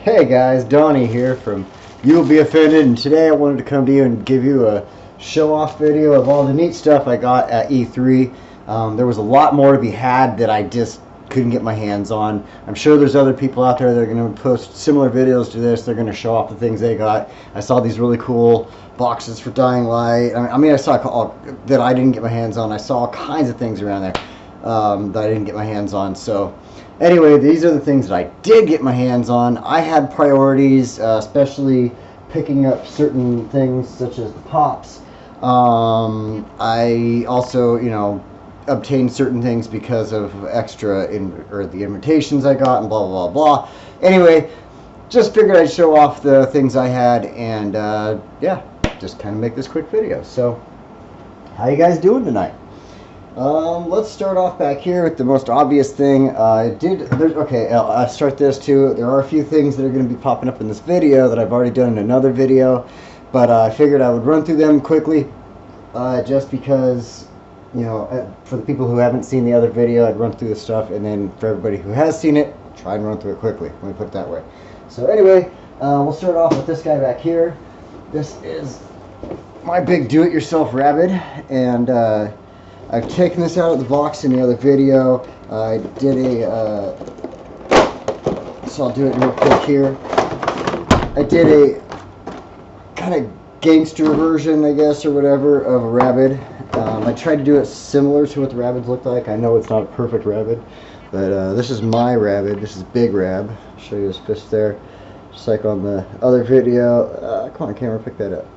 Hey guys, Donnie here from You'll Be Offended, and today I wanted to come to you and give you a show-off video of all the neat stuff I got at E3. There was a lot more to be had that I just couldn't get my hands on. I'm sure there's other people out there that are going to post similar videos to this. They're going to show off the things they got. I saw these really cool boxes for Dying Light. I saw all that I didn't get my hands on. I saw all kinds of things around there that I didn't get my hands on. So anyway, these are the things that I did get my hands on. I had priorities, especially picking up certain things such as the pops. I also, obtained certain things because of the invitations I got and blah blah blah blah. Anyway, just figured I'd show off the things I had and yeah, just kind of make this quick video. So, how you guys doing tonight? Let's start off back here with the most obvious thing. I'll start this too. There are a few things that are going to be popping up in this video that I've already done in another video, but I figured I would run through them quickly, just because, for the people who haven't seen the other video, I'd run through the stuff, and then for everybody who has seen it, try and run through it quickly. Let me put it that way. So anyway, we'll start off with this guy back here. This is my big do-it-yourself rabbit, and I've taken this out of the box in the other video. I did so I'll do it real quick here. I did a kind of gangster version, I guess, or whatever, of a rabbit. I tried to do it similar to what the rabbits look like. I know it's not a perfect rabbit, but this is my rabbit. This is Big Rab. I'll show you his fist there, just like on the other video. Come on, camera, pick that up.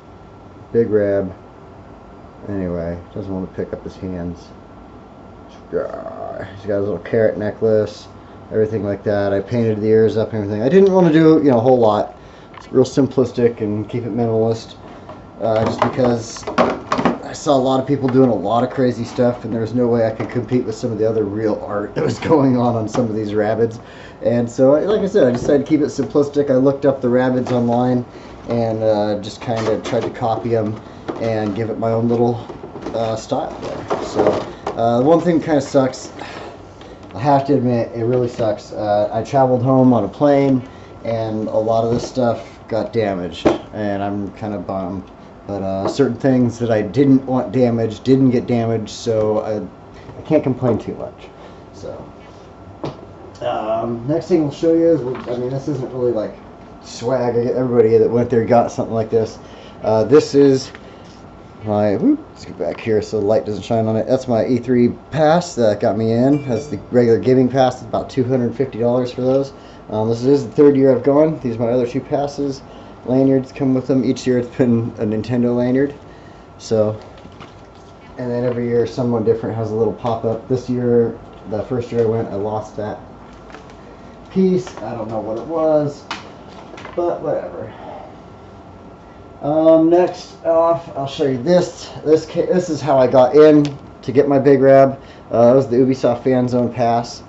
Big Rab. Anyway, doesn't want to pick up his hands. He's got a little carrot necklace, everything like that. I painted the ears up and everything. I didn't want to do, a whole lot. It's real simplistic and keep it minimalist, just because I saw a lot of people doing a lot of crazy stuff, and there was no way I could compete with some of the other real art that was going on some of these rabbits. And so, like I said, I decided to keep it simplistic. I looked up the rabbits online and just kind of tried to copy them and give it my own little style there. So one thing kind of sucks, I have to admit, it really sucks. I traveled home on a plane and a lot of this stuff got damaged, and I'm kind of bummed. But certain things that I didn't want damaged didn't get damaged, so I can't complain too much. So next thing we'll show you is, this isn't really like swag. Everybody that went there got something like this. This is my, let's get back here so the light doesn't shine on it. That's my E3 pass that got me in. That's the regular gaming pass. It's about $250 for those. This is the third year I've gone. These are my other two passes. Lanyards come with them. Each year it's been a Nintendo lanyard. So, and then every year someone different has a little pop-up. This year, the first year I went, I lost that piece. I don't know what it was, but whatever. Next off, I'll show you this. This is how I got in to get my Big Rab. That was the Ubisoft Fan Zone pass.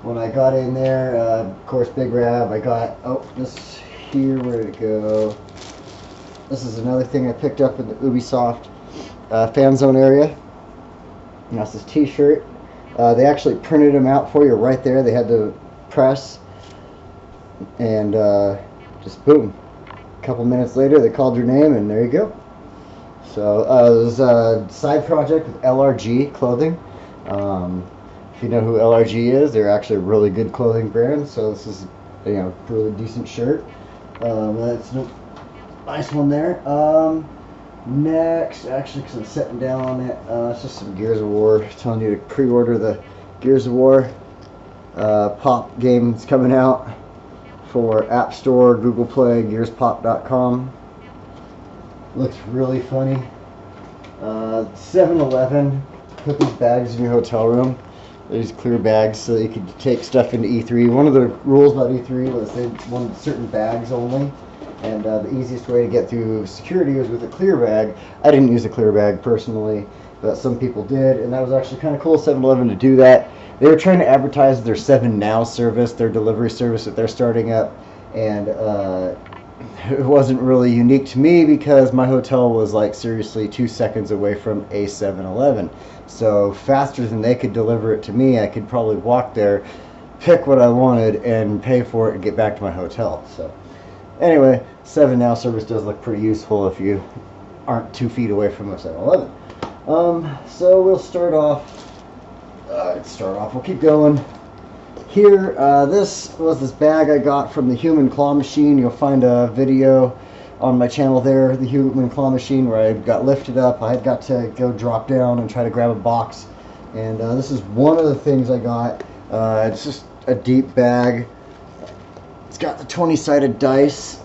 When I got in there, of course, Big Rab, I got, this here, where did it go? This is another thing I picked up in the Ubisoft Fan Zone area. And that's this t-shirt. They actually printed them out for you right there. They had to press, and just boom. A couple minutes later, they called your name, and there you go. So it was a side project with LRG Clothing. If you know who LRG is, they're actually a really good clothing brand. So this is, really decent shirt. That's a nice one there. Next, actually, because I'm sitting down on it, it's just some Gears of War. Telling you to pre-order the Gears of War pop game that's coming out for App Store, Google Play, gearspop.com. Looks really funny. 7-Eleven put these bags in your hotel room. These clear bags so that you could take stuff into E3. One of the rules about E3 was they wanted certain bags only, and the easiest way to get through security was with a clear bag. I didn't use a clear bag personally, but some people did, and that was actually kind of cool, 7-Eleven, to do that. They were trying to advertise their 7 Now service, their delivery service that they're starting up, and it wasn't really unique to me because my hotel was like seriously 2 seconds away from a 7-Eleven. So faster than they could deliver it to me, I could probably walk there pick what I wanted and pay for it and get back to my hotel. So anyway, 7NOW service does look pretty useful if you aren't 2 feet away from a 7-Eleven. So we'll start off. We'll keep going. Here, this was this bag I got from the Human Claw Machine. You'll find a video on my channel there, the Human Claw Machine, where I got lifted up. I had got to go drop down and try to grab a box. And this is one of the things I got. It's just a deep bag. It's got the 20-sided dice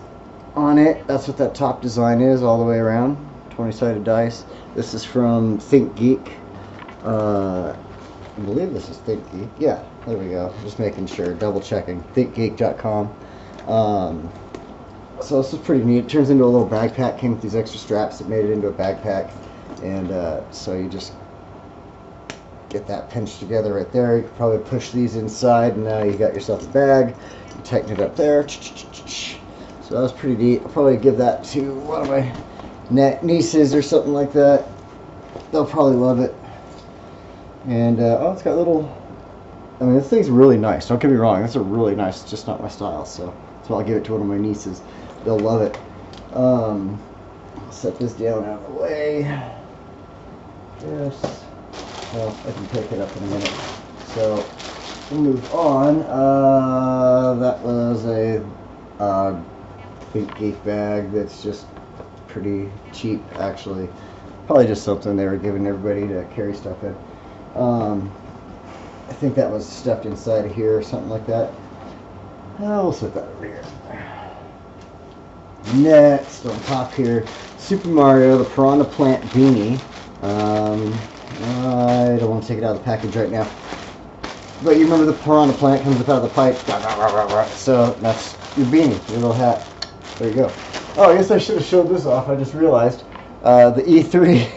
on it. That's what that top design is all the way around. 20-sided dice. This is from ThinkGeek. I believe this is ThinkGeek. Yeah, there we go. Just making sure, double checking. ThinkGeek.com. So this is pretty neat. It turns into a little backpack. Came with these extra straps that made it into a backpack. And so you just get that pinched together right there. You can probably push these inside, and now you got yourself a bag. You tighten it up there. So that was pretty neat. I'll probably give that to one of my nieces or something like that. They'll probably love it. And oh, it's got little. I mean, this thing's really nice. Don't get me wrong. It's a really nice. It's just not my style. So I'll give it to one of my nieces. They'll love it. I'll set this down out of the way. Yes. Well, I can pick it up in a minute. So we'll move on. That was a ThinkGeek bag that's just pretty cheap, actually. Probably just something they were giving everybody to carry stuff in. I think that was stuffed inside of here or something like that. We'll set that over here. Next, on top here, Super Mario, the Piranha Plant Beanie. I don't want to take it out of the package right now. But you remember the Piranha Plant comes up out of the pipe. So that's your beanie, your little hat. There you go. Oh, I guess I should have showed this off. I just realized. The E3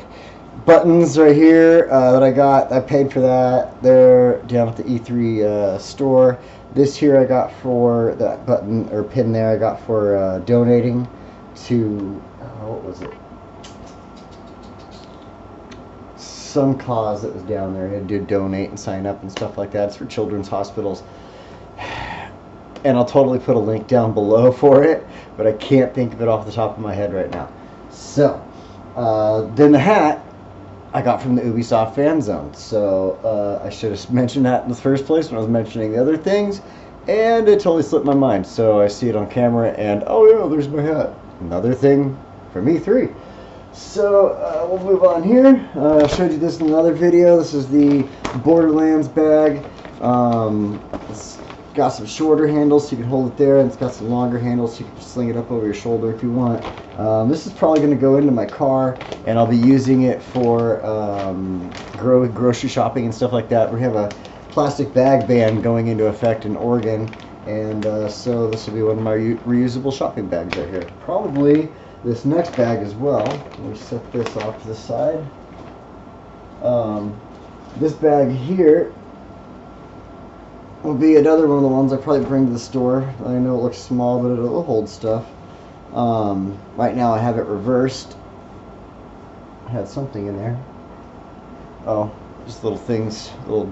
buttons right here that I got. I paid for that. They're down at the E3 store. This here I got for that button or pin there. I got for donating to what was it? Some cause that was down there. You had to donate and sign up and stuff like that. It's for children's hospitals. And I'll totally put a link down below for it, but I can't think of it off the top of my head right now. So, then the hat I got from the Ubisoft Fan Zone. So I should have mentioned that in the first place when I was mentioning the other things, and it totally slipped my mind. So I see it on camera, and oh yeah, there's my hat. Another thing from E3. So we'll move on here. I showed you this in another video. This is the Borderlands bag. It's got some shorter handles so you can hold it there, and it's got some longer handles so you can just sling it up over your shoulder if you want. This is probably going to go into my car, and I'll be using it for grocery shopping and stuff like that. We have a plastic bag ban going into effect in Oregon, and so this will be one of my reusable shopping bags right here. Probably this next bag as well. Let me set this off to the side. This bag here will be another one of the ones I probably bring to the store. I know it looks small, but it'll hold stuff. Right now I have it reversed. I had something in there. Oh, just little things, little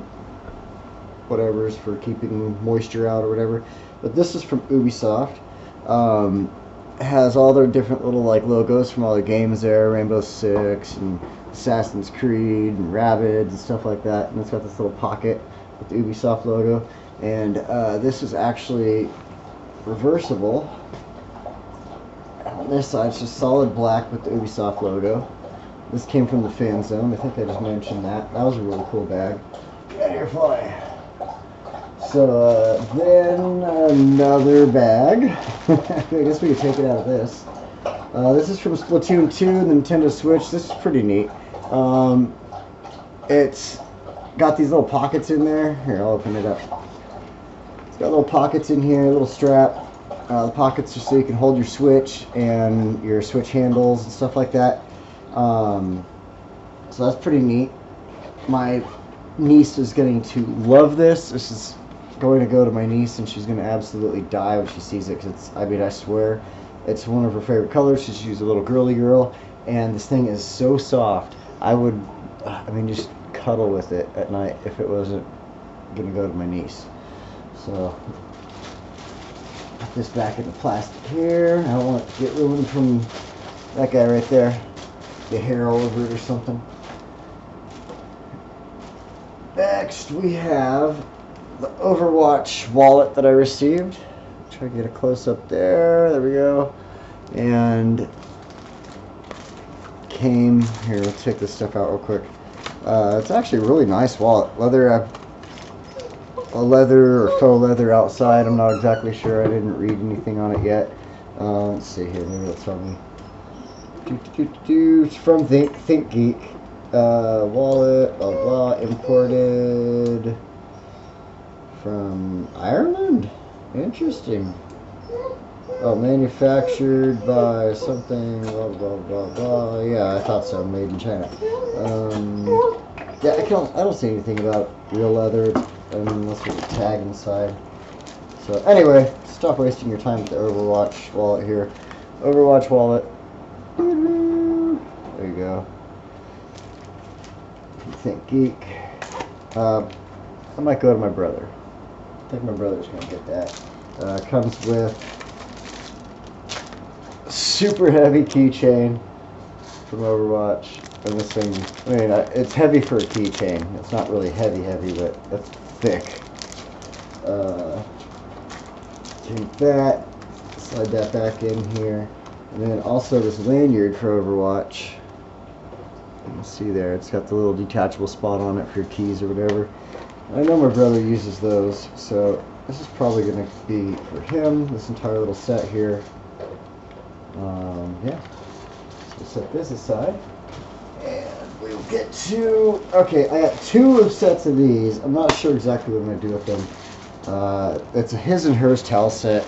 whatevers for keeping moisture out or whatever. But this is from Ubisoft. It has all their different little like logos from all the games there, Rainbow Six and Assassin's Creed and Rabbids and stuff like that. And it's got this little pocket with the Ubisoft logo. And this is actually reversible. On this side, it's just solid black with the Ubisoft logo. This came from the Fan Zone. I think I just mentioned that. That was a really cool bag. Get out of here, fly. So then another bag. I guess we could take it out of this. This is from Splatoon 2, the Nintendo Switch. This is pretty neat. It's got these little pockets in there. Here, I'll open it up. It's got little pockets in here, a little strap. The pockets are so you can hold your Switch and your Switch handles and stuff like that. So that's pretty neat. My niece is going to love this. This is going to go to my niece, and she's going to absolutely die when she sees it, because it's, I mean, I swear, it's one of her favorite colors. She's a little girly girl, and this thing is so soft. I would, I mean, just cuddle with it at night if it wasn't going to go to my niece. So put this back in the plastic here. I don't want it to get ruined from that guy right there. Get hair all over it or something. Next we have the Overwatch wallet that I received. Try to get a close up there. There we go. And came here. Let's take this stuff out real quick. It's actually a really nice wallet. Leather, a leather or faux leather outside. I'm not exactly sure. I didn't read anything on it yet. Let's see here. Maybe that's from me. It's from ThinkGeek. Wallet, blah blah. Imported from Ireland. Interesting. Oh, manufactured by something, blah, blah, blah, blah. Yeah, I thought so. Made in China. Yeah, I don't see anything about real leather, unless there's a tag inside. So, anyway, stop wasting your time with the Overwatch wallet here. Overwatch wallet. There you go. ThinkGeek. I might go to my brother. I think my brother's going to get that. Comes with super heavy keychain from Overwatch, and this thing, I mean, it's heavy for a keychain. It's not really heavy, but it's thick. Take that, slide that back in here, and then also this lanyard for Overwatch. You can see there, it's got the little detachable spot on it for your keys or whatever. I know my brother uses those, so this is probably going to be for him, this entire little set here. Yeah, so set this aside, and we'll get to, okay, I got two sets of these. I'm not sure exactly what I'm going to do with them. It's a his and hers towel set.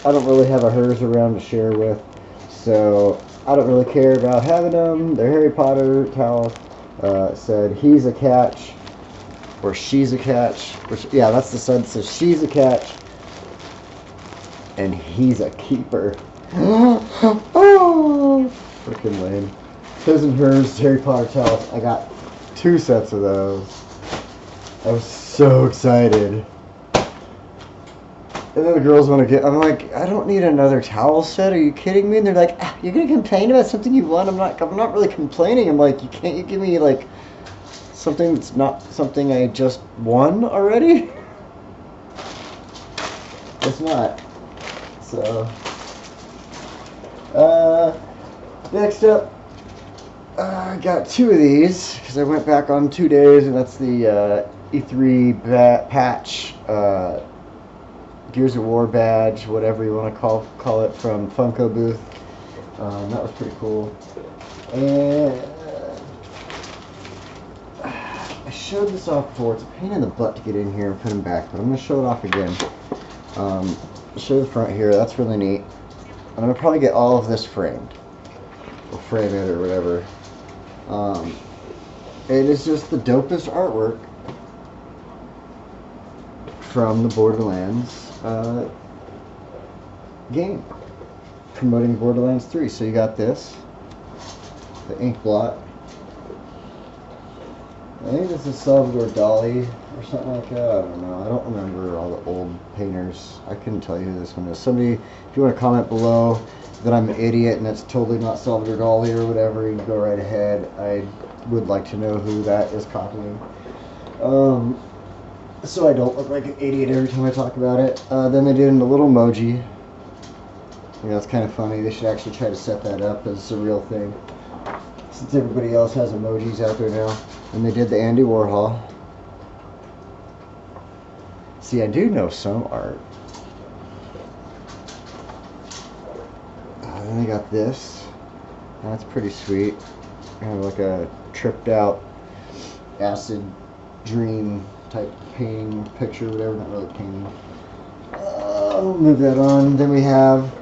I don't really have a hers around to share with, so I don't really care about having them. They're Harry Potter towels. Said he's a catch, or she's a catch, which, yeah, that's the sentence. Says she's a catch, and he's a keeper. Oh, freaking lame. His and hers Harry Potter towels. I got two sets of those. I was so excited. And then the girls want to get, I'm like, I don't need another towel set. Are you kidding me? And they're like, you're going to complain about something you want? I'm not really complaining. I'm like, you give me like something that's not something I just won already? It's not. So, next up, I got two of these because I went back on 2 days, and that's the E3 patch, Gears of War badge, whatever you want to call it, from Funko booth. That was pretty cool. And I showed this off before. It's a pain in the butt to get in here and put them back, but I'm going to show it off again. Show the front here. That's really neat. I'm going to probably get all of this framed. Or frame it or whatever. It is just the dopest artwork from the Borderlands game. Promoting Borderlands 3. So you got this. The ink blot. I think this is Salvador Dali or something like that. I don't know. I don't remember all the old painters. I couldn't tell you who this one is. Somebody, if you want to comment below that I'm an idiot and it's totally not Salvador Dali or whatever, you can go right ahead. I would like to know who that is copying. So I don't look like an idiot every time I talk about it. Then they did a little emoji. Yeah, that's kind of funny. They should actually try to set that up as a real thing, since everybody else has emojis out there now. And they did the Andy Warhol. See, I do know some art. Then they got this. That's pretty sweet. Kind of like a tripped out acid dream type painting picture, whatever. Not really painting. We'll move that on. Then we have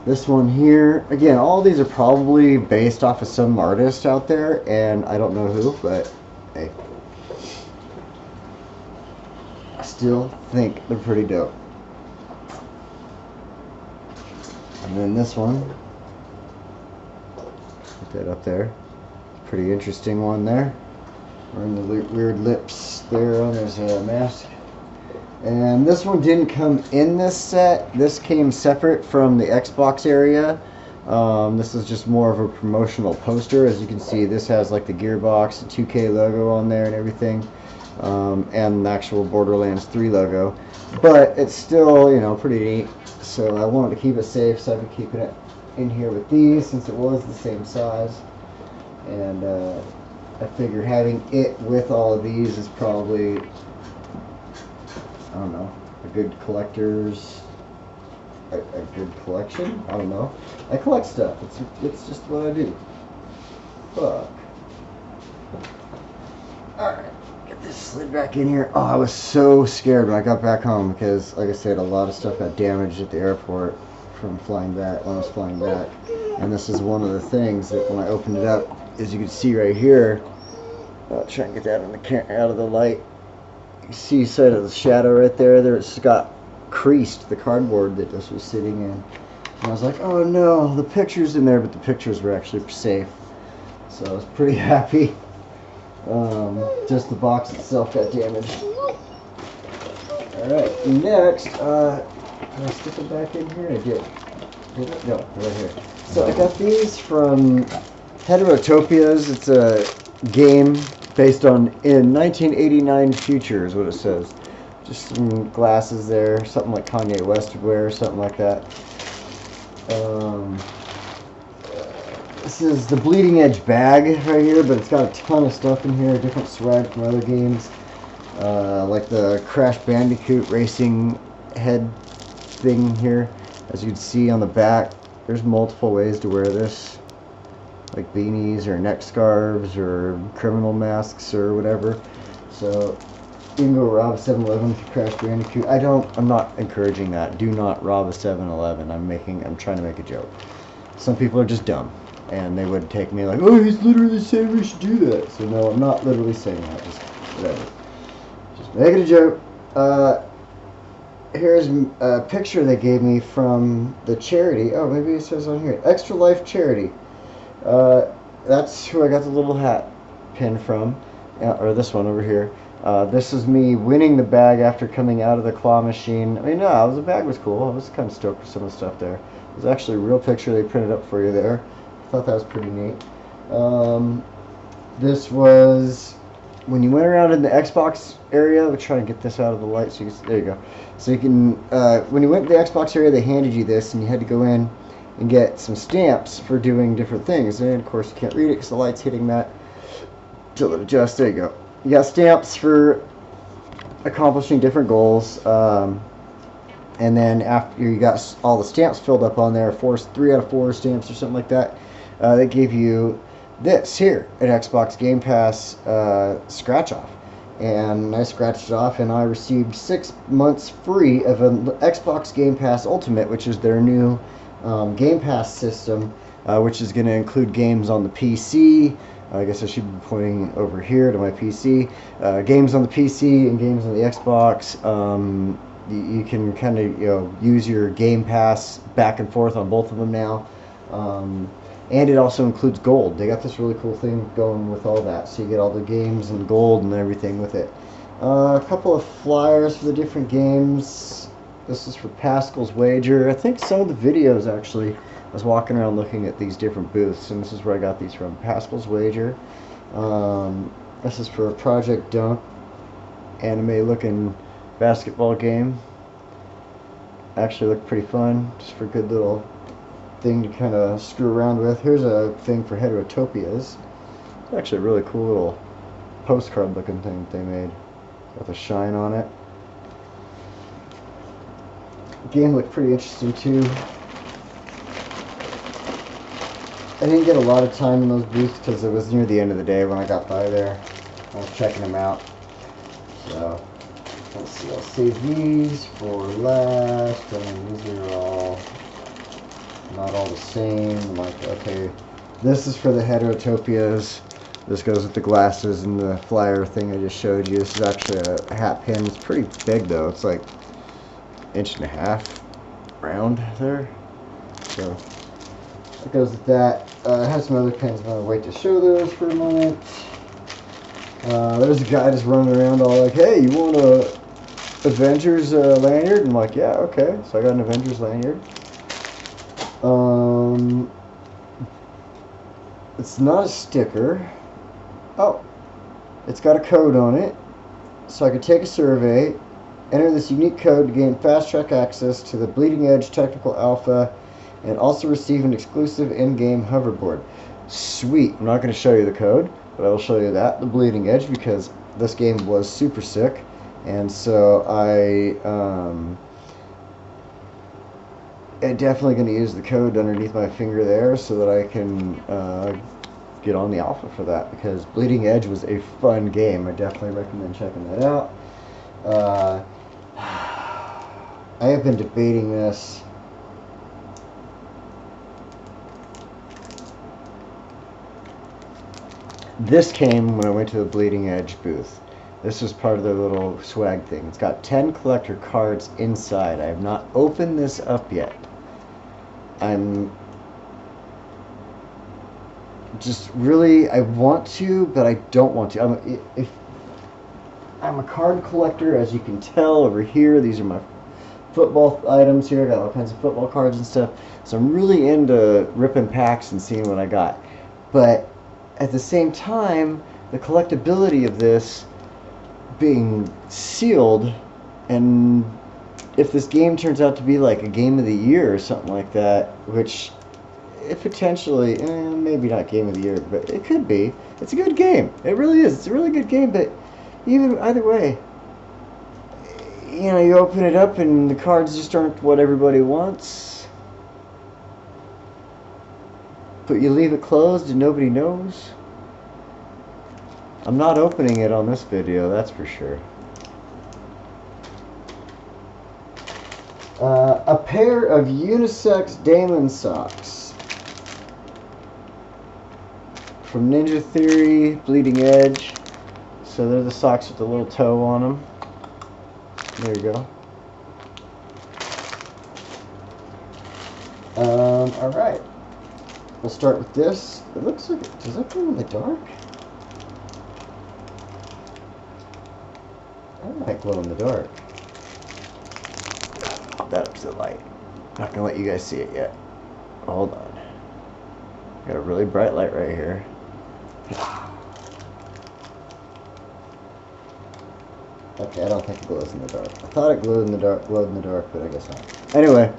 this one here. Again, all these are probably based off of some artist out there, and I don't know who, but hey. I still think they're pretty dope. And then this one. Put that up there. Pretty interesting one there. Wearing the weird lips there on his mask. And this one didn't come in this set. This came separate from the Xbox area. This is just more of a promotional poster. As you can see, this has like the Gearbox, the 2K logo on there and everything, and the actual Borderlands 3 logo. But it's still, you know, pretty neat. So I wanted to keep it safe, so I've been keeping it in here with these since it was the same size. And I figure having it with all of these is probably, I don't know, a good collector's, a good collection? I don't know. I collect stuff. It's just what I do. Fuck. Alright, get this slid back in here. Oh, I was so scared when I got back home because, like I said, a lot of stuff got damaged at the airport from flying back, when I was flying back. And this is one of the things that when I opened it up, as you can see right here, I'll try and get that in the out of the light. You see sort of the shadow right there. It's got creased, the cardboard that this was sitting in. And I was like, oh no, the picture's in there, but the pictures were actually safe. So I was pretty happy. Just the box itself got damaged. Alright, next, did I stick it back in here? I did. Did it? No, right here. So I got these from Heterotopias. It's a game based on in 1989 future is what it says. Just some glasses there, something like Kanye West would wear, something like that. This is the Bleeding Edge bag right here, but it's got a ton of stuff in here, different swag from other games, like the Crash Bandicoot racing head thing here. As you can see on the back, there's multiple ways to wear this, like beanies or neck scarves or criminal masks or whatever. So you can go rob a 7-Eleven with Crash Bandicoot. I'm not encouraging that. Do not rob a 7-Eleven. I'm trying to make a joke. Some people are just dumb, and they would take me like, oh, he's literally saying we should do that. So no, I'm not literally saying that. Just whatever. Just making a joke. Here's a picture they gave me from the charity. Oh, maybe it says on here, Extra Life Charity. That's who I got the little hat pin from, or this one over here. This is me winning the bag after coming out of the claw machine. I mean, no, the bag was cool. I was kind of stoked with some of the stuff there. There's actually a real picture they printed up for you there. I thought that was pretty neat. This was when you went around in the Xbox area. We're trying to get this out of the light so you can, there you go. So you can, when you went to the Xbox area, they handed you this, and you had to go in and get some stamps for doing different things. And of course, you can't read it because the light's hitting that. Till it adjusts. There you go. You got stamps for accomplishing different goals. And then after you got all the stamps filled up on there, 3 out of 4 stamps or something like that, they gave you this here, an Xbox Game Pass scratch off. And I scratched it off, and I received 6 months free of an Xbox Game Pass Ultimate, which is their new Game Pass system, which is going to include games on the PC. I guess I should be pointing over here to my PC. Games on the PC and games on the Xbox. You can kind of use your Game Pass back and forth on both of them now. And it also includes gold. They got this really cool thing going with all that, so you get all the games and gold and everything with it. A couple of flyers for the different games. This is for Pascal's Wager. I think some of the videos actually, I was walking around looking at these different booths, and this is where I got these from. Pascal's Wager. This is for a Project Dunk anime looking basketball game. Actually looked pretty fun, just for a good little thing to kind of screw around with. Here's a thing for Heterotopias. It's actually a really cool little postcard looking thing that they made. Got the shine on it. The game looked pretty interesting too. I didn't get a lot of time in those booths because it was near the end of the day when I got by there. I was checking them out. So let's see, I'll save these for last. I mean, these are all not all the same. Like, okay, this is for the Heterotopias. This goes with the glasses and the flyer thing I just showed you. This is actually a hat pin. It's pretty big though. It's like 1.5 inches round there. So that goes with that. I have some other pins, but I'll wait to show those for a moment. There's a guy just running around all like, hey, you want a Avengers lanyard. I'm like, yeah, okay. So I got an Avengers lanyard. It's not a sticker. Oh, it's got a code on it. So I could take a survey, enter this unique code to gain fast-track access to the Bleeding Edge Technical Alpha, and also receive an exclusive in-game hoverboard. Sweet. I'm not going to show you the code, but I will show you that, the Bleeding Edge, because this game was super sick. And so I'm definitely going to use the code underneath my finger there so that I can get on the alpha for that, because Bleeding Edge was a fun game. I definitely recommend checking that out. I have been debating this. This came when I went to the Bleeding Edge booth. This was part of their little swag thing. It's got 10 collector cards inside. I have not opened this up yet. I'm just really, I want to, but I don't want to. I'm a card collector, as you can tell over here. These are my football items here. I got all kinds of football cards and stuff. So I'm really into ripping packs and seeing what I got. But at the same time, the collectability of this being sealed, and if this game turns out to be like a game of the year or something like that, which it potentially, maybe not game of the year, but it could be. It's a good game. It really is. It's a really good game, but either way, you know, you open it up and the cards just aren't what everybody wants, but you leave it closed and nobody knows. I'm not opening it on this video, that's for sure. A pair of unisex Damon socks from Ninja Theory, Bleeding Edge. So they're the socks with the little toe on them. There you go. Alright. We'll start with this. It looks like, does that glow in the dark? That might glow in the dark. That up to the light. Not gonna let you guys see it yet. Hold on. Got a really bright light right here. Okay, I don't think it glows in the dark. I thought it glowed in the dark, but I guess not. Anyway,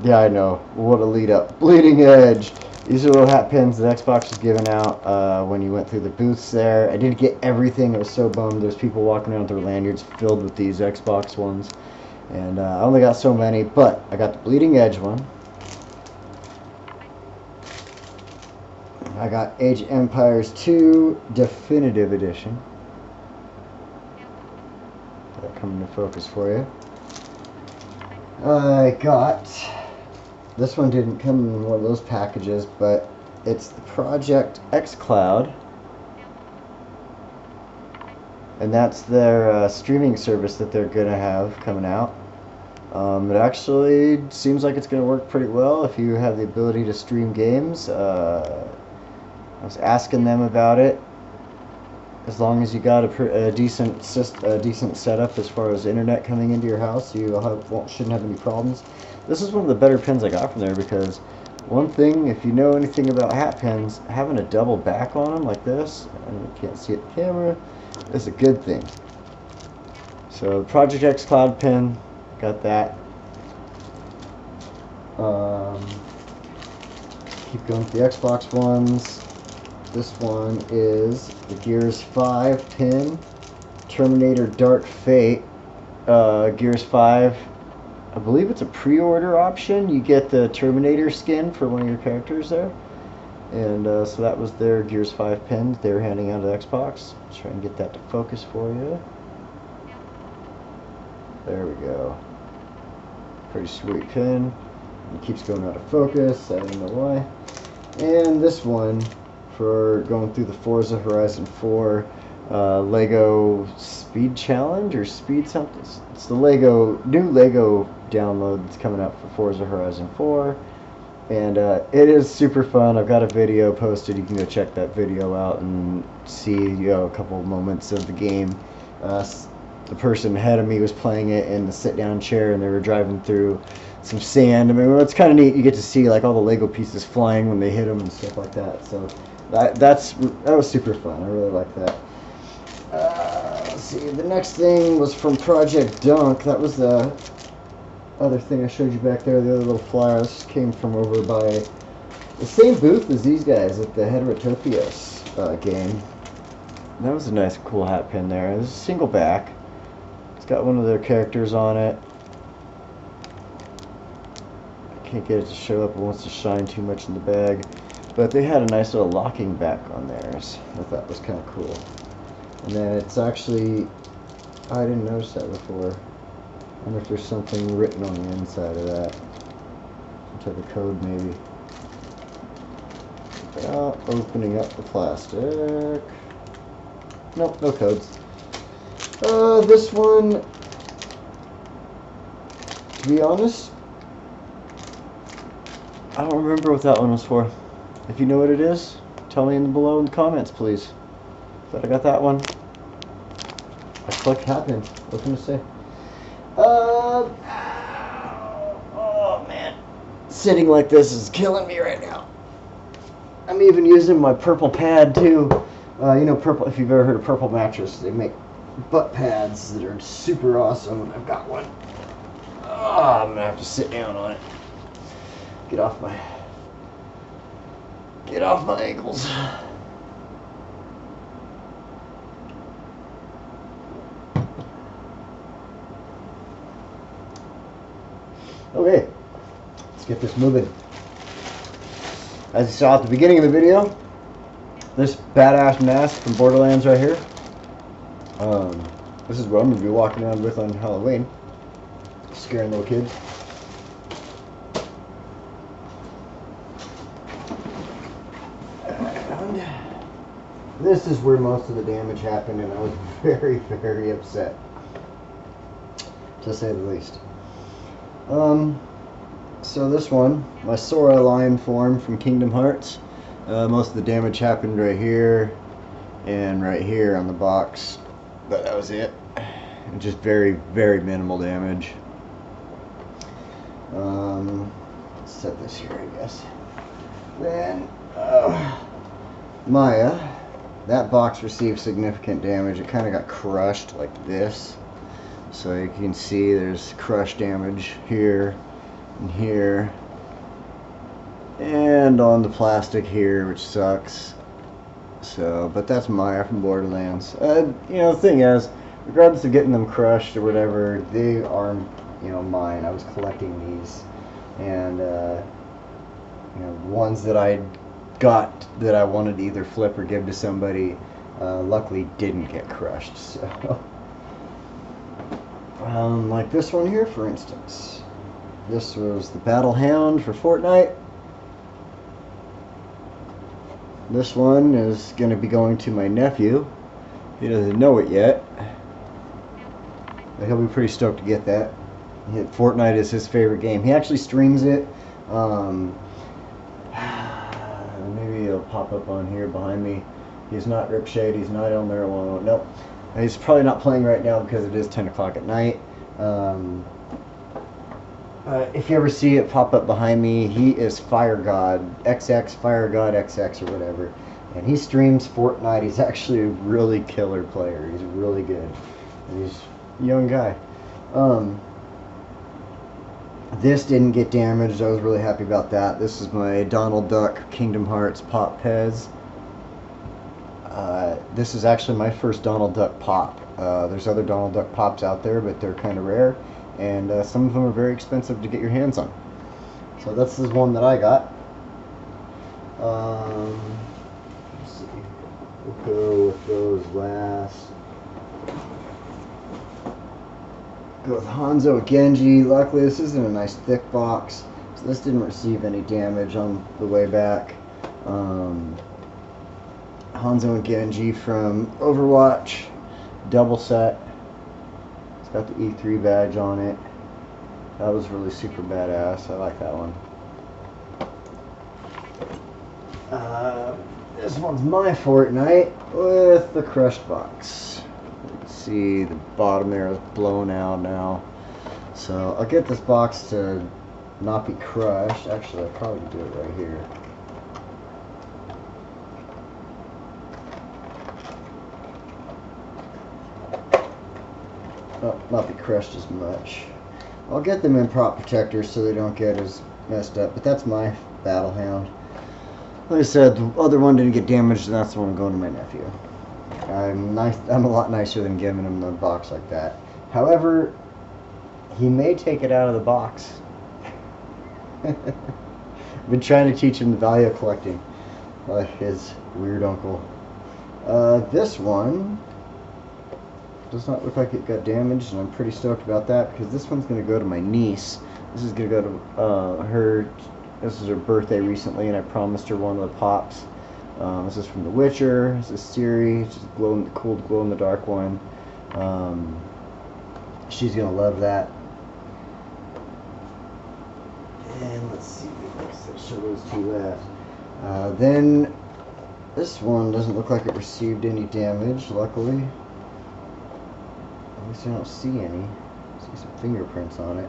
yeah, I know. What a lead up. Bleeding Edge. These are little hat pins that Xbox was giving out when you went through the booths there. I didn't get everything. I was so bummed. There's people walking around with their lanyards filled with these Xbox ones. And I only got so many, but I got the Bleeding Edge one. I got Age of Empires 2 Definitive Edition. That come into focus for you. I got, this one didn't come in one of those packages, but it's the Project xCloud. And that's their streaming service that they're going to have coming out. It actually seems like it's going to work pretty well if you have the ability to stream games. I was asking them about it. As long as you got a decent setup as far as internet coming into your house, you shouldn't have any problems. This is one of the better pins I got from there, because one thing, if you know anything about hat pins, having a double back on them like this, and you can't see it in the camera, is a good thing. So Project xCloud pin, got that. Keep going with the Xbox ones. This one is the Gears 5 pin, Terminator Dark Fate. Gears 5, I believe it's a pre-order option. You get the Terminator skin for one of your characters there. And so that was their Gears 5 pin they were handing out at Xbox. Let's try and get that to focus for you. There we go. Pretty sweet pin. It keeps going out of focus, I don't know why. And this one for going through the Forza Horizon 4 Lego Speed Challenge or Speed something. It's the new Lego download that's coming out for Forza Horizon 4. And it is super fun. I've got a video posted. You can go check that video out and see, you know, a couple moments of the game. the person ahead of me was playing it in the sit-down chair, and they were driving through some sand. I mean, it's kind of neat. You get to see like all the Lego pieces flying when they hit them and stuff like that. So that was super fun. I really like that. Let's see. The next thing was from Project Dunk. That was the other thing I showed you back there. The other little flyers came from over by the same booth as these guys at the Heterotopios game. That was a nice, cool hat pin there. It's a single back. It's got one of their characters on it. I can't get it to show up. It wants to shine too much in the bag. But they had a nice little locking back on theirs. I thought that was kind of cool. And then it's actually, I didn't notice that before. I wonder if there's something written on the inside of that. Some type of code maybe. Opening up the plastic. Nope, no codes. This one, to be honest, I don't remember what that one was for. If you know what it is, tell me below in the comments, please. But I got that one. I collect hat pins. What can I say? Oh man, sitting like this is killing me right now. I'm even using my purple pad too. You know, purple. If you've ever heard of Purple Mattress, they make butt pads that are super awesome. I've got one. Oh, I'm gonna have to sit down on it. Get off my ankles. Okay, let's get this moving. As you saw at the beginning of the video, this badass mask from Borderlands right here. This is what I'm going to be walking around with on Halloween. Scaring little kids. And this is where most of the damage happened, and I was very, very upset. To say the least. So this one, my Sora lion form from Kingdom Hearts. Most of the damage happened right here and right here on the box, but that was it. Just very, very minimal damage. Let's set this here, I guess. Then Maya, that box received significant damage. It kind of got crushed like this. So you can see there's crush damage here and here and on the plastic here, which sucks. So, but that's Maya from Borderlands. You know, the thing is, regardless of getting them crushed or whatever, they are, you know, mine. I was collecting these, and you know, ones that I got that I wanted to either flip or give to somebody, luckily didn't get crushed. So. Like this one here, for instance. This was the Battle Hound for Fortnite. This one is going to be going to my nephew. He doesn't know it yet, but he'll be pretty stoked to get that. Fortnite is his favorite game. He actually streams it. Maybe it'll pop up on here behind me. He's not Ripshade. He's not El Marijuana. Nope. He's probably not playing right now because it is 10 o'clock at night. If you ever see it pop up behind me, he is Fire God XX, Fire God XX or whatever. And he streams Fortnite. He's actually a really killer player. He's really good. And he's a young guy. This didn't get damaged. I was really happy about that. This is my Donald Duck Kingdom Hearts Pop Pez. This is actually my first Donald Duck Pop. There's other Donald Duck Pops out there, but they're kind of rare, and some of them are very expensive to get your hands on. So this is one that I got. Let's see. We'll go with those last. Go with Hanzo Genji. Luckily, this is in a nice thick box, so this didn't receive any damage on the way back. Hanzo and Genji from Overwatch, double set. It's got the E3 badge on it. That was really super badass. I like that one. This one's my Fortnite with the crushed box. Let's see the bottom there is blown out now. So I'll get this box to not be crushed. Actually, I'll probably do it right here. Oh, not be crushed as much. I'll get them in prop protectors so they don't get as messed up, but that's my Battle Hound. Like I said, the other one didn't get damaged, and that's the one going to my nephew. I'm a lot nicer than giving him the box like that. However, he may take it out of the box. I've been trying to teach him the value of collecting, like his weird uncle. This one does not look like it got damaged, and I'm pretty stoked about that because this one's going to go to my niece. This is going to go to her. This is her birthday recently, and I promised her one of the pops. This is from The Witcher. This is Ciri. It's just cool glow in the dark one. She's going to love that. And let's see, show those two left. Then this one doesn't look like it received any damage, luckily. At least I don't see any. I see some fingerprints on it.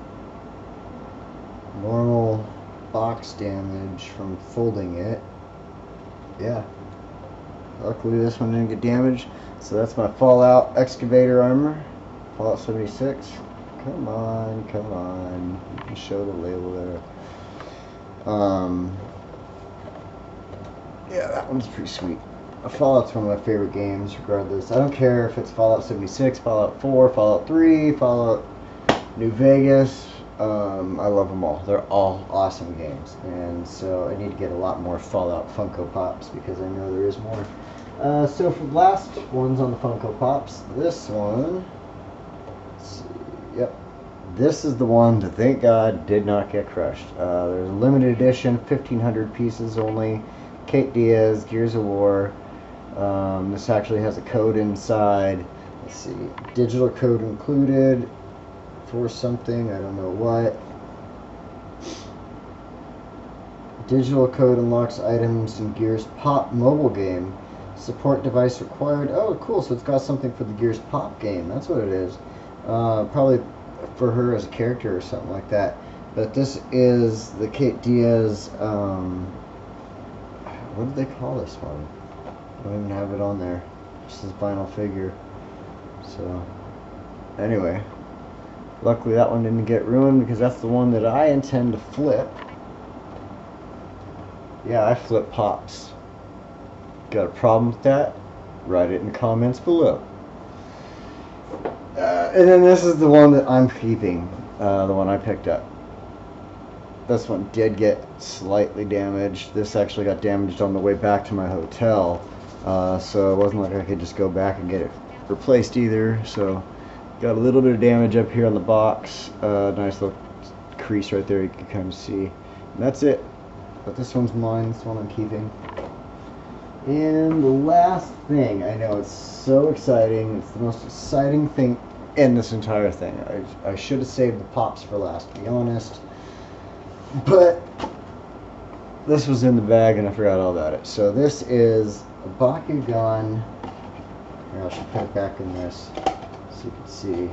Normal box damage from folding it. Yeah. Luckily this one didn't get damaged. So that's my Fallout excavator armor. Fallout 76. Come on, come on. You can show the label there. Yeah, that one's pretty sweet. Fallout's one of my favorite games, regardless. I don't care if it's Fallout 76, Fallout 4, Fallout 3, Fallout New Vegas. I love them all. They're all awesome games. And so I need to get a lot more Fallout Funko Pops because I know there is more. So for the last ones on the Funko Pops, this one, let's see, yep. This is the one that, thank God, did not get crushed. There's a limited edition, 1,500 pieces only. Kate Diaz, Gears of War. This actually has a code inside. Let's see, digital code included for something, I don't know what. Digital code unlocks items in Gears Pop mobile game. Support device required. Oh, cool, so it's got something for the Gears Pop game. That's what it is. Probably for her as a character or something like that. But this is the Kate Diaz, what do they call this one? I don't even have it on there. Just this vinyl figure. So, anyway. Luckily that one didn't get ruined because that's the one that I intend to flip. Yeah, I flip Pops. Got a problem with that? Write it in the comments below. And then this is the one that I'm keeping. The one I picked up. This one did get slightly damaged. This actually got damaged on the way back to my hotel. So it wasn't like I could just go back and get it replaced either. So got a little bit of damage up here on the box. Nice little crease right there you can kind of see. And that's it. But this one's mine. This one I'm keeping. And the last thing, I know it's so exciting. It's the most exciting thing in this entire thing. I should have saved the Pops for last, to be honest. But this was in the bag and I forgot all about it. So this is a Bakugan. Here, I should put it back in this so you can see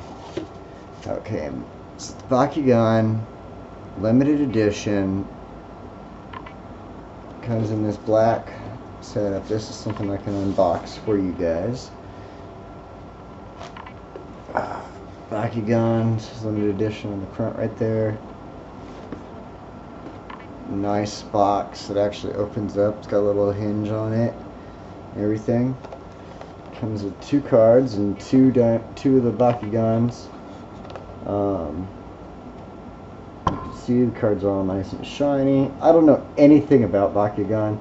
how it came. It's the Bakugan limited edition. Comes in this black setup. This is something I can unbox for you guys. Bakugan, limited edition on the front right there. Nice box that actually opens up. It's got a little hinge on it. Everything. Comes with 2 cards and two of the Bakugans. You can see the cards are all nice and shiny. I don't know anything about Bakugan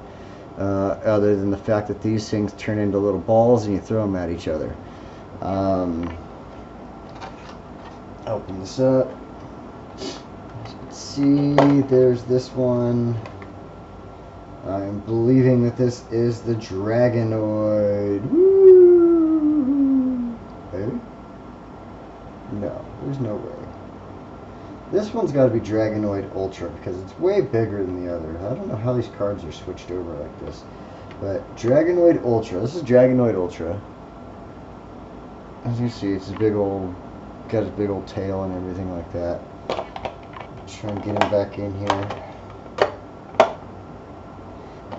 other than the fact that these things turn into little balls and you throw them at each other. Open this up. See, there's this one. I'm believing that this is the Dragonoid. Woo! Hey? No, there's no way. This one's got to be Dragonoid Ultra because it's way bigger than the other. I don't know how these cards are switched over like this. But Dragonoid Ultra. This is Dragonoid Ultra. as you see, it's a big old, got a big old tail and everything like that. Try and get him back in here.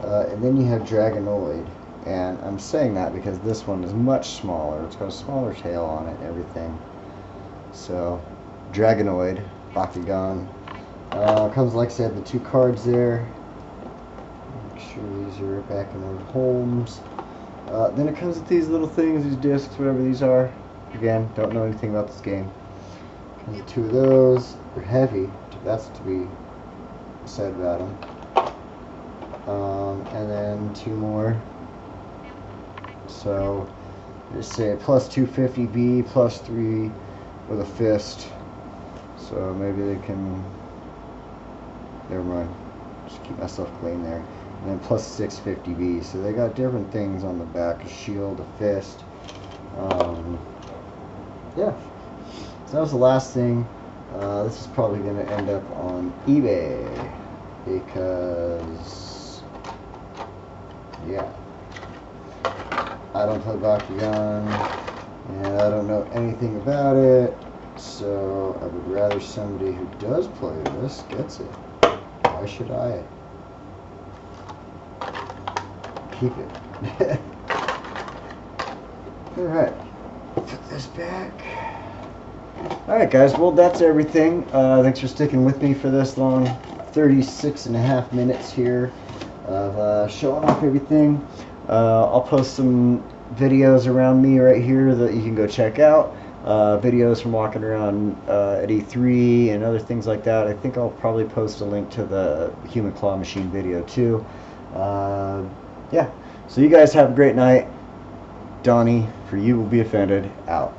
And then you have Dragonoid, and I'm saying that because this one is much smaller. It's got a smaller tail on it and everything. So, Dragonoid, Bakugan. Comes, like I said, the 2 cards there. Make sure these are back in their homes. Then it comes with these little things, these discs, whatever these are. Again, don't know anything about this game. Comes with 2 of those. They're heavy. That's to be said about them. And then 2 more. So, just say plus 250B, plus 3 with a fist. So maybe they can. Never mind. Just keep myself clean there. And then plus 650B. So they got different things on the back: a shield, a fist. Yeah. So that was the last thing. This is probably going to end up on eBay because, yeah, I don't play Bakugan and I don't know anything about it, so I would rather somebody who does play this gets it. Why should I keep it? Alright, put this back. Alright guys, well that's everything. Thanks for sticking with me for this long, 36.5 minutes here of showing off everything. I'll post some videos around me right here that you can go check out. Videos from walking around at E3 and other things like that. I think I'll probably post a link to the Human Claw Machine video too. Yeah, so you guys have a great night. Donnie, for you will be offended, out.